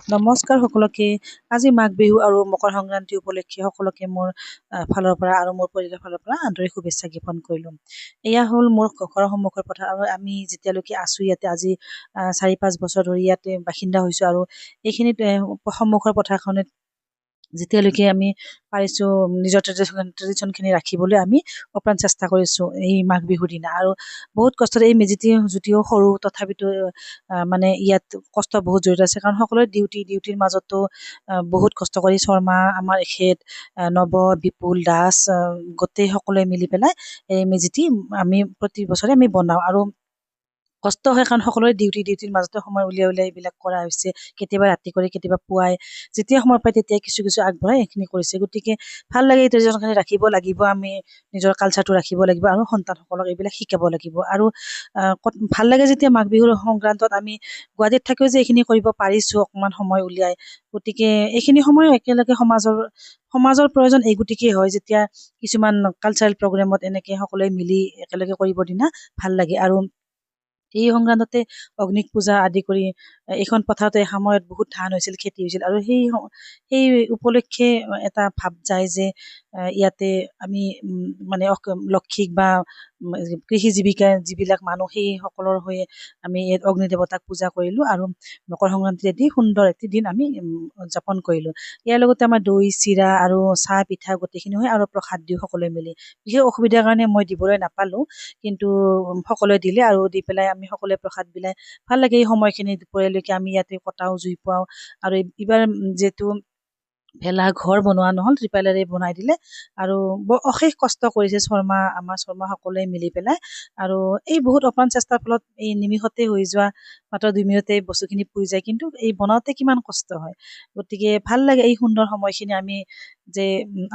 নমস্কাৰ সকলোকে। আজি মাঘ বিহু আৰু মকৰ সংক্ৰান্তি উপলক্ষে সকলোকে মোৰ ফালৰ পৰা আৰু মোৰ পৰিয়ালৰ ফালৰ পৰা আন্তৰিক শুভেচ্ছা জ্ঞাপন কৰিলোঁ। এয়া হ'ল মোৰ ঘৰৰ সন্মুখৰ পথাৰ আৰু আমি যেতিয়ালৈকে আছোঁ ইয়াতে আজি 4-5 বছৰ ধৰি ইয়াতে বাসিন্দা হৈছোঁ আৰু এইখিনিত সন্মুখৰ পথাৰখনত যেতিয়ালৈকে আমি পাৰিছোঁ নিজৰ ট্ৰেডিশ্যনখিনি ৰাখিবলৈ আমি অপ্ৰাণ চেষ্টা কৰিছোঁ এই মাঘ বিহুৰ দিনা। আৰু বহুত কষ্টত এই মেজিটি যদিও সৰু তথাপিতো মানে ইয়াত কষ্ট বহুত জড়িত আছে, কাৰণ সকলোৰে ডিউটিৰ মাজতো বহুত কষ্ট কৰি শৰ্মা, আমাৰ এখেত, নৱ, বিপুল দাস, গোটেই সকলোৱে মিলি পেলাই এই মেজিটি আমি প্ৰতি বছৰে আমি বনাওঁ। আৰু কষ্ট হয় কাৰণ সকলোৰে ডিউটিৰ মাজতে সময় উলিয়াই এইবিলাক কৰা হৈছে। কেতিয়াবা ৰাতি কৰি, কেতিয়াবা পুৱাই, যেতিয়া সময় পায় তেতিয়াই কিছু কিছু আগবঢ়াই এইখিনি কৰিছে। গতিকে ভাল লাগে, এই ট্ৰেডিশ্যনখিনি ৰাখিব লাগিব, আমি নিজৰ কালচাৰটো ৰাখিব লাগিব আৰু সন্তানসকলক এইবিলাক শিকাব লাগিব। আৰু ভাল লাগে যেতিয়া মাঘ বিহুৰ সংক্ৰান্তত আমি গুৱাহাটীত থাকিও যে এইখিনি কৰিব পাৰিছোঁ অকণমান সময় উলিয়াই। গতিকে এইখিনি সময় একেলগে সমাজৰ প্ৰয়োজন এই গতিকেই হয়, যেতিয়া কিছুমান কালচাৰেল প্ৰগ্ৰেমত এনেকে সকলোৱে মিলি একেলগে কৰিব দিনা ভাল লাগে। আৰু এই সংক্ৰান্ততে অগ্নিক পূজা আদি কৰি এইখন পথাৰতে সময়ত বহুত ধান হৈছিল, খেতি হৈছিল, আৰু সেই উপলক্ষে এটা ভাৱ যায় যে ইয়াতে আমি মানে লক্ষীক বা কৃষি জীৱিকা যিবিলাক মানুহ সেই সকলৰ হৈ আমি ইয়াত অগ্নি দেৱতাক পূজা কৰিলোঁ আৰু মকৰ সংক্ৰান্তি এটি সুন্দৰ এটি দিন আমি উদযাপন কৰিলোঁ। ইয়াৰ লগতে আমাৰ দৈ চিৰা আৰু চাহ পিঠা গোটেইখিনি হয় আৰু প্ৰসাদ দিওঁ সকলোৱে মিলি। বিশেষ অসুবিধাৰ কাৰণে মই দিবলৈ নাপালোঁ, কিন্তু সকলোৱে দিলে আৰু দি পেলাই আমি সকলোৱে প্ৰসাদ বিলাই ভাল লাগে। এই সময়খিনি দুপৰীয়ালৈকে আমি ইয়াতে কটাও, জুই পোৱাওঁ। আৰু এইবাৰ যিহেতু ভেলা ঘৰ বনোৱা নহ'ল, ত্ৰিপালেৰে বনাই দিলে আৰু বৰ অশেষ কষ্ট কৰিছে আমাৰ শৰ্মা সকলোৱে মিলি পেলাই। আৰু এই বহুত অপ্ৰাণ চেষ্টাৰ ফলত এই নিমিষতে হৈ যোৱা, মাত্ৰ 2 মিনিটতে এই বস্তুখিনি পুৰি যায়, কিন্তু এই বনাওঁতে কিমান কষ্ট হয়। গতিকে ভাল লাগে এই সুন্দৰ সময়খিনি আমি যে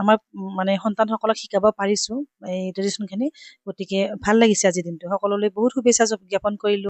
আমাৰ মানে সন্তানসকলক শিকাব পাৰিছোঁ এই ট্ৰেডিশ্যনখিনি। গতিকে ভাল লাগিছে আজিৰ দিনটো। সকলোলৈ বহুত শুভেচ্ছা জ্ঞাপন কৰিলোঁ।